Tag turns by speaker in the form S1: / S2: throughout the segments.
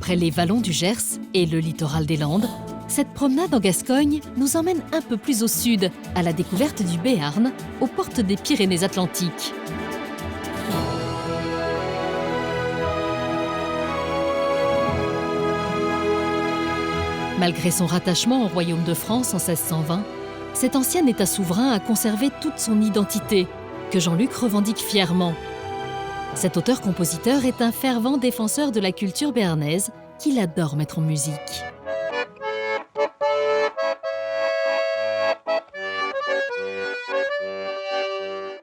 S1: Après les vallons du Gers et le littoral des Landes, cette promenade en Gascogne nous emmène un peu plus au sud, à la découverte du Béarn, aux portes des Pyrénées-Atlantiques. Malgré son rattachement au royaume de France en 1620, cet ancien État souverain a conservé toute son identité, que Jean-Luc revendique fièrement. Cet auteur-compositeur est un fervent défenseur de la culture béarnaise qu'il adore mettre en musique.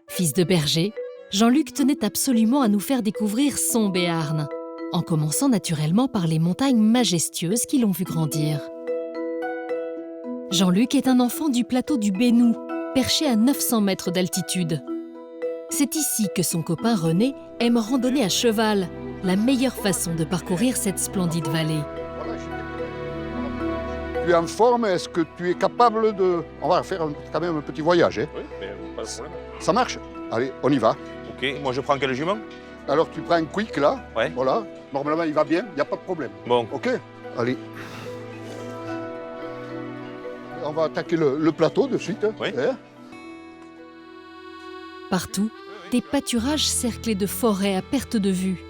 S1: Fils de berger, Jean-Luc tenait absolument à nous faire découvrir son Béarn, en commençant naturellement par les montagnes majestueuses qui l'ont vu grandir. Jean-Luc est un enfant du plateau du Bénoux, perché à 900 mètres d'altitude. C'est ici que son copain René aime randonner à cheval, la meilleure façon de parcourir cette splendide vallée.
S2: Tu es en forme, est-ce que tu es capable de... On va faire quand même un petit voyage. Hein.
S3: Oui, mais pas de problème.
S2: Ça marche? Allez, on y va.
S3: Ok, moi je prends quel jument?
S2: Alors tu prends un quick là,
S3: Ouais.
S2: Voilà. Normalement il va bien, il n'y a pas de problème.
S3: Bon.
S2: Ok? Allez. On va attaquer le plateau de suite.
S3: Oui.
S2: Hein.
S1: Partout, des pâturages cerclés de forêts à perte de vue.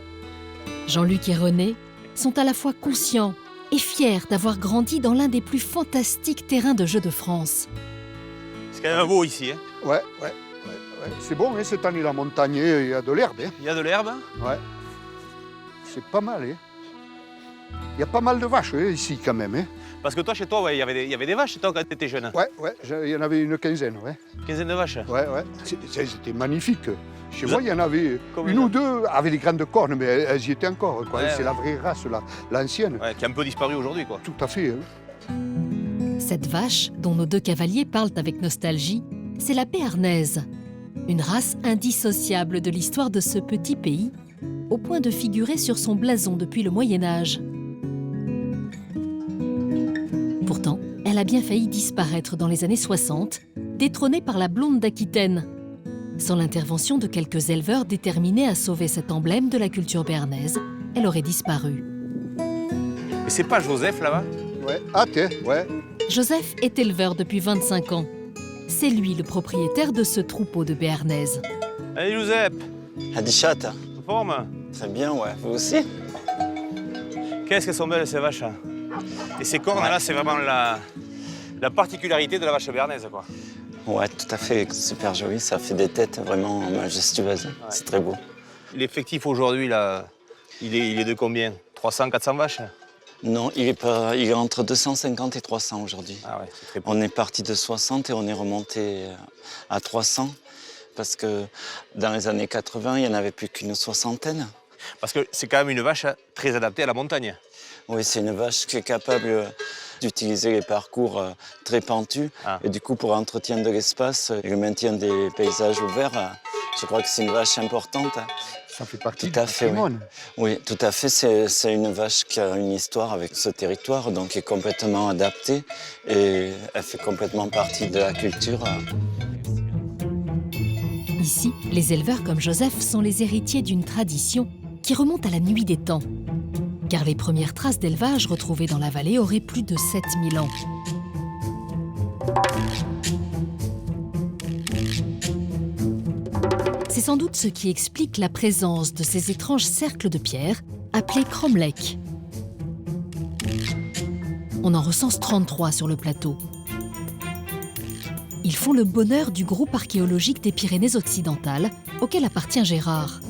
S1: Jean-Luc et René sont à la fois conscients et fiers d'avoir grandi dans l'un des plus fantastiques terrains de jeu de France.
S3: C'est quand même beau ici. Hein.
S2: Ouais. C'est bon, hein, cette année la montagne, il y a de l'herbe. Hein.
S3: Il y a de l'herbe.
S2: Ouais. C'est pas mal. Hein. Il y a pas mal de vaches ici quand même. Hein.
S3: Parce que toi, chez toi, il y avait des vaches chez toi quand tu étais jeune.
S2: Ouais, il y en avait une quinzaine. Ouais.
S3: Une quinzaine de vaches.
S2: Ouais. C'était magnifique. Chez
S3: Vous
S2: moi, il y en avait
S3: Combien
S2: une ou deux avec des grandes cornes, mais elles y étaient encore. Quoi.
S3: Ouais,
S2: C'est la vraie race, l'ancienne.
S3: Ouais, qui a un peu disparu aujourd'hui, quoi.
S2: Tout à fait. Hein.
S1: Cette vache, dont nos deux cavaliers parlent avec nostalgie, c'est la béarnaise, une race indissociable de l'histoire de ce petit pays, au point de figurer sur son blason depuis le Moyen-Âge. Pourtant, elle a bien failli disparaître dans les années 60, détrônée par la blonde d'Aquitaine. Sans l'intervention de quelques éleveurs déterminés à sauver cet emblème de la culture béarnaise, elle aurait disparu.
S3: Et c'est pas Joseph là-bas?
S2: Ouais. Ah, t'es, ouais.
S1: Joseph est éleveur depuis 25 ans. C'est lui le propriétaire de ce troupeau de béarnaises.
S3: Allez, Joseph,
S4: Adichat,
S3: en forme?
S4: très bien, ouais. Vous aussi?
S3: Qu'est-ce qu'elles sont belles ces vaches. Hein. Et ces cornes là, c'est vraiment la particularité de la vache béarnaise, quoi.
S4: Ouais, tout à fait, super joli. Ça fait des têtes vraiment majestueuses. Ouais. C'est très beau.
S3: L'effectif aujourd'hui, là, il est de combien? 300, 400 vaches?
S4: Non, il est entre 250 et 300 aujourd'hui.
S3: Ah ouais, c'est très beau.
S4: On est parti de 60 et on est remonté à 300 parce que dans les années 80, il n'y en avait plus qu'une soixantaine.
S3: Parce que c'est quand même une vache très adaptée à la montagne.
S4: Oui, c'est une vache qui est capable d'utiliser les parcours très pentus.
S3: Ah.
S4: Et du coup, pour l'entretien de l'espace et le maintien des paysages ouverts, je crois que c'est une vache importante.
S2: Ça fait partie
S4: Tout à
S2: du
S4: fait, oui.
S2: patrimoine.
S4: Oui, tout à fait. C'est une vache qui a une histoire avec ce territoire, donc qui est complètement adaptée et elle fait complètement partie de la culture.
S1: Ici, les éleveurs comme Joseph sont les héritiers d'une tradition qui remonte à la nuit des temps. Car les premières traces d'élevage retrouvées dans la vallée auraient plus de 7000 ans. C'est sans doute ce qui explique la présence de ces étranges cercles de pierre appelés cromlechs. On en recense 33 sur le plateau. Ils font le bonheur du groupe archéologique des Pyrénées-Occidentales, auquel appartient Gérard.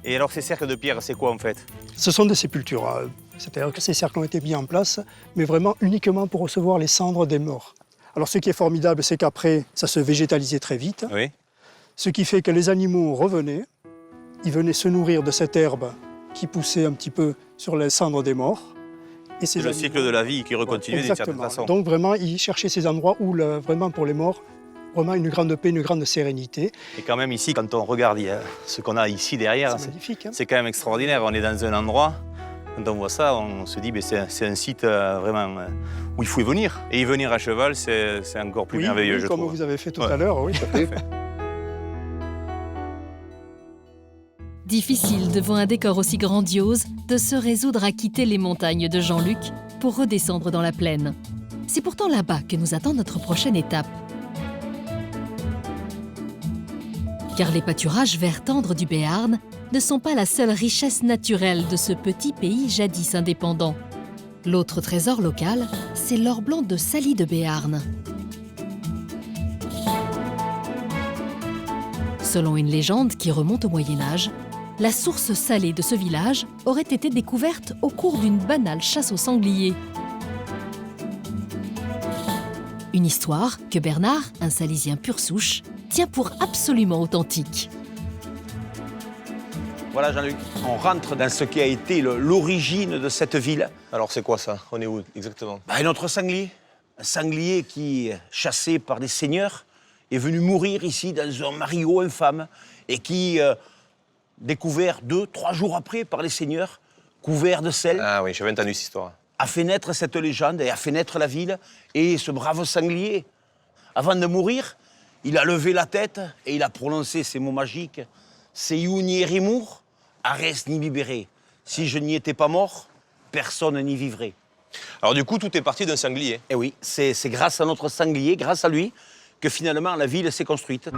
S3: Et alors ces cercles de pierre, c'est quoi en fait?
S5: Ce sont des sépultures. C'est-à-dire que ces cercles ont été mis en place, mais vraiment uniquement pour recevoir les cendres des morts. Alors ce qui est formidable, c'est qu'après, ça se végétalisait très vite.
S3: Oui.
S5: Ce qui fait que les animaux revenaient, ils venaient se nourrir de cette herbe qui poussait un petit peu sur les cendres des morts. Et
S3: C'est le cycle de la vie qui recontinue d'une certaine façon.
S5: Donc vraiment, ils cherchaient ces endroits où, vraiment pour les morts, vraiment une grande paix, une grande sérénité.
S3: Et quand même ici, quand on regarde ce qu'on a ici derrière,
S5: C'est magnifique. Hein.
S3: c'est quand même extraordinaire. On est dans un endroit, quand on voit ça, on se dit que c'est un site vraiment où il faut y venir. Et y venir à cheval, c'est encore plus merveilleux, je
S5: comme
S3: trouve.
S5: vous avez fait tout à l'heure, oui.
S1: Difficile devant un décor aussi grandiose de se résoudre à quitter les montagnes de Jean-Luc pour redescendre dans la plaine. C'est pourtant là-bas que nous attend notre prochaine étape. Car les pâturages verts tendres du Béarn ne sont pas la seule richesse naturelle de ce petit pays jadis indépendant. L'autre trésor local, c'est l'or blanc de Saly de Béarn. Selon une légende qui remonte au Moyen-Âge, la source salée de ce village aurait été découverte au cours d'une banale chasse aux sangliers. Une histoire que Bernard, un Salésien pur souche, tient pour absolument authentique.
S6: Voilà Jean-Luc, on rentre dans ce qui a été l'origine de cette ville.
S3: Alors c'est quoi ça? On est où exactement?
S6: Notre sanglier. Un sanglier qui, chassé par des seigneurs, est venu mourir ici dans un marigot infâme et qui, découvert 2-3 jours après par les seigneurs, couvert de sel,
S3: Ah oui, j'avais entendu cette histoire.
S6: a fait naître cette légende et a fait naître la ville. Et ce brave sanglier, avant de mourir, il a levé la tête et il a prononcé ces mots magiques. « Seyuni Rimour, Arès ni Bibéré. Si je n'y étais pas mort, personne n'y vivrait. »
S3: Alors du coup, tout est parti d'un sanglier.
S6: Et oui, c'est grâce à notre sanglier, grâce à lui, que finalement la ville s'est construite.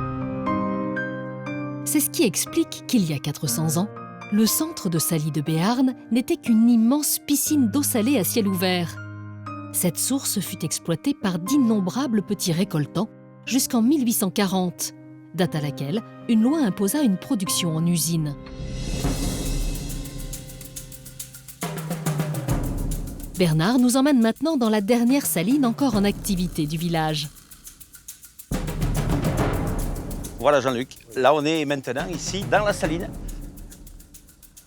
S1: C'est ce qui explique qu'il y a 400 ans, le centre de Saly de Béarn n'était qu'une immense piscine d'eau salée à ciel ouvert. Cette source fut exploitée par d'innombrables petits récoltants jusqu'en 1840, date à laquelle une loi imposa une production en usine. Bernard nous emmène maintenant dans la dernière saline encore en activité du village.
S6: Voilà Jean-Luc, là on est maintenant ici dans la saline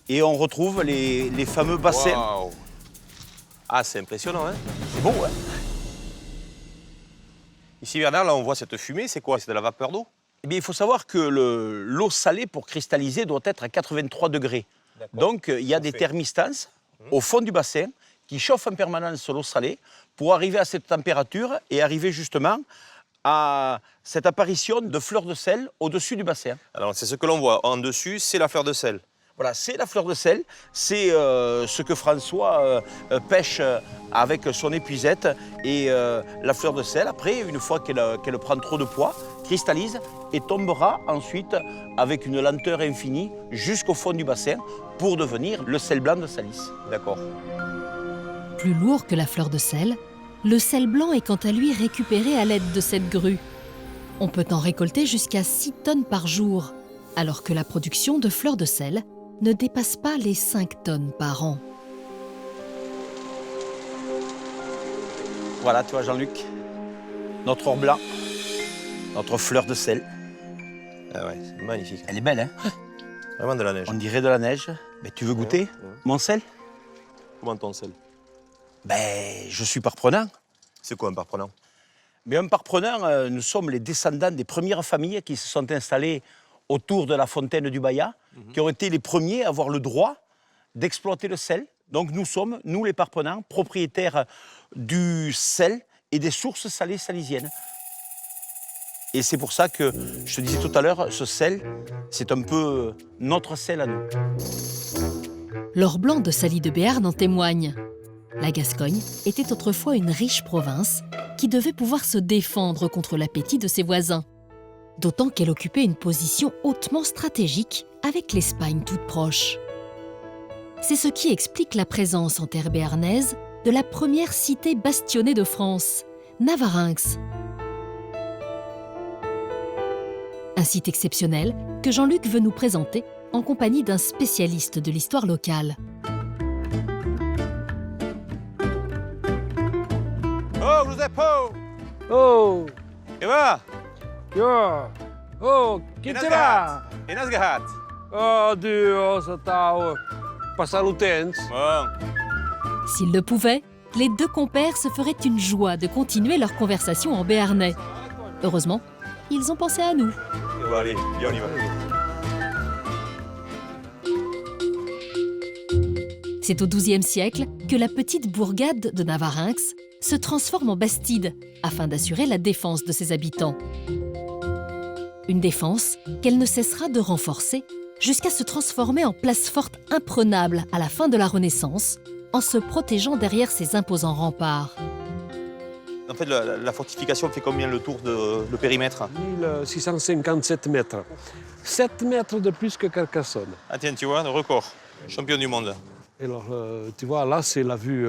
S6: et on retrouve les fameux bassins.
S3: Waouh. Ah, c'est impressionnant, hein?
S6: C'est beau, hein?
S3: Ici, Bernard, là, on voit cette fumée. C'est quoi? C'est de la vapeur d'eau?
S6: Eh bien, il faut savoir que l'eau salée, pour cristalliser, doit être à 83 degrés. Donc, il y a des thermistances au fond du bassin qui chauffent en permanence l'eau salée pour arriver à cette température et arriver justement à cette apparition de fleurs de sel au-dessus du bassin.
S3: Alors, c'est ce que l'on voit. En dessus, c'est la fleur de sel.
S6: Voilà, c'est la fleur de sel, c'est ce que François pêche avec son épuisette. Et la fleur de sel, après, une fois qu'elle prend trop de poids, cristallise et tombera ensuite avec une lenteur infinie jusqu'au fond du bassin pour devenir le sel blanc de Salis.
S3: D'accord.
S1: Plus lourd que la fleur de sel, le sel blanc est quant à lui récupéré à l'aide de cette grue. On peut en récolter jusqu'à 6 tonnes par jour, alors que la production de fleurs de sel ne dépasse pas les 5 tonnes par an.
S6: Voilà, tu vois Jean-Luc, notre or blanc, notre fleur de sel.
S3: Ah ouais, c'est magnifique.
S6: Elle est belle, hein?
S3: Vraiment de la neige.
S6: On dirait de la neige. Mais tu veux goûter mon sel?
S3: Comment ton sel?
S6: Je suis parprenant.
S3: C'est quoi un parprenant?
S6: Mais un parprenant, nous sommes les descendants des premières familles qui se sont installées autour de la fontaine du Bayat, qui ont été les premiers à avoir le droit d'exploiter le sel. Donc nous sommes, nous les parprenants, propriétaires du sel et des sources salées salysiennes. Et c'est pour ça que, je te disais tout à l'heure, ce sel, c'est un peu notre sel à nous.
S1: L'or blanc de Saly de Béarn en témoigne. La Gascogne était autrefois une riche province qui devait pouvoir se défendre contre l'appétit de ses voisins. D'autant qu'elle occupait une position hautement stratégique avec l'Espagne toute proche. C'est ce qui explique la présence en terre béarnaise de la première cité bastionnée de France, Navarinx. Un site exceptionnel que Jean-Luc veut nous présenter en compagnie d'un spécialiste de l'histoire locale.
S3: Oh, Giuseppe!
S7: Oh,
S3: Et va?
S7: ja. Oh, chi te va?
S3: Et Nasgahat?
S7: Oh, Dio, ça t'a passé l'utens.
S3: Bon.
S1: S'ils le pouvaient, les deux compères se feraient une joie de continuer leur conversation en béarnais. Heureusement, ils ont pensé à nous.
S3: Bon, allez, viens, on y va.
S1: C'est au XIIe siècle que la petite bourgade de Navarinx se transforme en bastide afin d'assurer la défense de ses habitants. Une défense qu'elle ne cessera de renforcer jusqu'à se transformer en place forte imprenable à la fin de la Renaissance, en se protégeant derrière ses imposants remparts.
S3: En fait, la fortification fait combien le tour de périmètre?
S7: 1657 mètres. 7 mètres de plus que Carcassonne.
S3: Ah tiens, tu vois, le record. Champion du monde.
S7: Et alors, tu vois, là, c'est la vue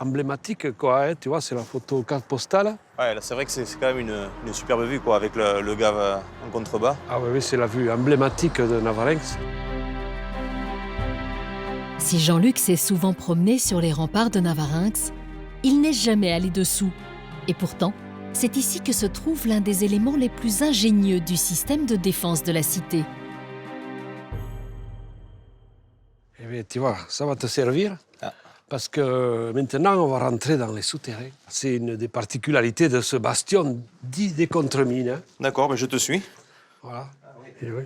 S7: emblématique, quoi. Hein, tu vois, c'est la photo carte postale.
S3: Ouais, là, c'est vrai que c'est quand même une superbe vue, quoi, avec le Gave en contrebas.
S7: Ah oui, c'est la vue emblématique de Navarinx.
S1: Si Jean-Luc s'est souvent promené sur les remparts de Navarinx, il n'est jamais allé dessous. Et pourtant, c'est ici que se trouve l'un des éléments les plus ingénieux du système de défense de la cité.
S7: Eh bien, tu vois, ça va te servir.
S3: Ah.
S7: Parce que maintenant, on va rentrer dans les souterrains. C'est une des particularités de ce bastion dit des contremines. Hein.
S3: D'accord, mais je te suis.
S7: Voilà. Et oui.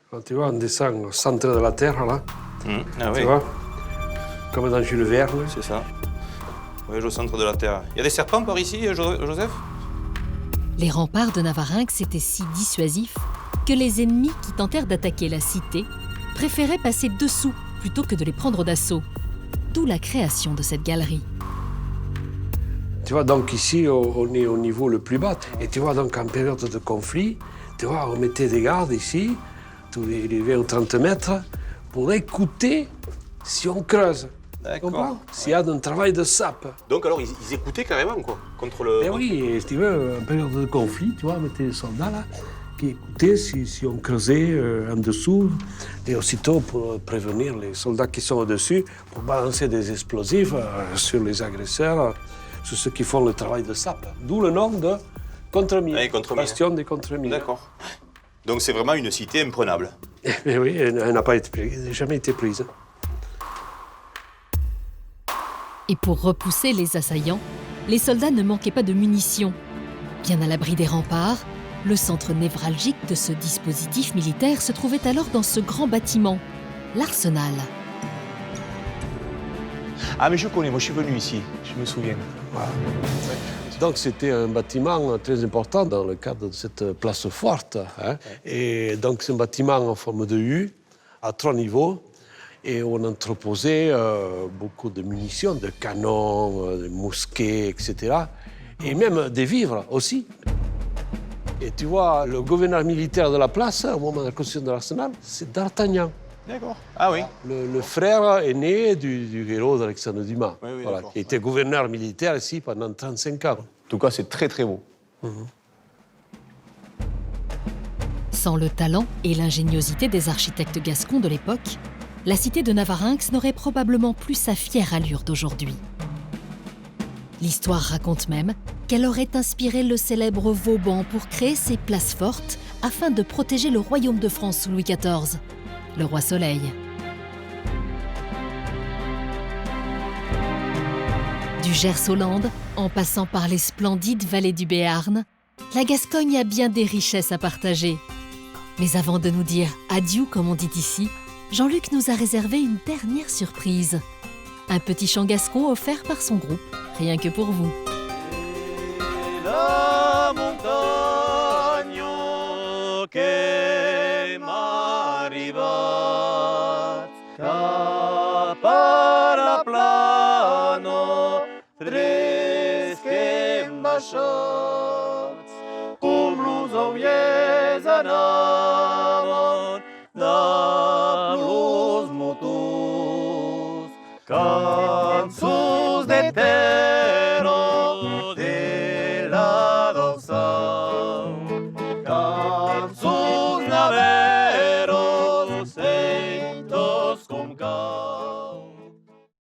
S7: Quand tu vois, on descend au centre de la terre, là.
S3: Ah
S7: Tu
S3: oui,
S7: vois, comme dans Jules Verne.
S3: c'est ça. Voyage au centre de la Terre. Il y a des serpents par ici, Joseph?
S1: Les remparts de Navarinx étaient si dissuasifs que les ennemis qui tentèrent d'attaquer la cité préféraient passer dessous plutôt que de les prendre d'assaut. D'où la création de cette galerie.
S7: Tu vois, donc ici, on est au niveau le plus bas. Et tu vois, donc en période de conflit, tu vois, on mettait des gardes ici, tous les 20 ou 30 mètres, pour écouter si on creuse. Tu comprends? S'il y a un travail de sape.
S3: Donc alors, ils écoutaient carrément, quoi, contre le...
S7: Eh oui, et si tu veux, en période de conflit, tu vois, on mettait des soldats là, qui écoutaient si on creusait en dessous, et aussitôt pour prévenir les soldats qui sont au-dessus, pour balancer des explosifs sur les agresseurs, sur ceux qui font le travail de sape. D'où le nom de contremine, bastion des contremines.
S3: D'accord. Donc c'est vraiment une cité imprenable.
S7: Eh oui, elle n'a pas jamais été prise.
S1: Et pour repousser les assaillants, les soldats ne manquaient pas de munitions. Bien à l'abri des remparts, le centre névralgique de ce dispositif militaire se trouvait alors dans ce grand bâtiment, l'arsenal.
S3: Ah mais je connais, moi je suis venu ici, je me souviens.
S7: Voilà. Donc c'était un bâtiment très important dans le cadre de cette place forte. Hein. Et donc c'est un bâtiment en forme de U, à 3 niveaux. Et on entreposait beaucoup de munitions, de canons, de mousquets, etc. Et même des vivres aussi. Et tu vois, le gouverneur militaire de la place, au moment de la construction de l'arsenal, c'est D'Artagnan.
S3: D'accord. Ah oui.
S7: Le frère aîné du héros d'Alexandre Dumas,
S3: Oui, oui,
S7: voilà, qui était gouverneur militaire ici pendant 35 ans.
S3: En tout cas, c'est très très beau.
S1: Sans le talent et l'ingéniosité des architectes gascons de l'époque, la cité de Navarinx n'aurait probablement plus sa fière allure d'aujourd'hui. L'histoire raconte même qu'elle aurait inspiré le célèbre Vauban pour créer ses places fortes afin de protéger le royaume de France sous Louis XIV, le roi Soleil. Du Gers aux Landes, en passant par les splendides vallées du Béarn, la Gascogne a bien des richesses à partager. Mais avant de nous dire adieu, comme on dit ici, Jean-Luc nous a réservé une dernière surprise. Un petit chant gascon offert par son groupe, rien que pour vous.
S3: La montagne che m'arrivat, capara plano, tresque mbashat, cum luz au iezana,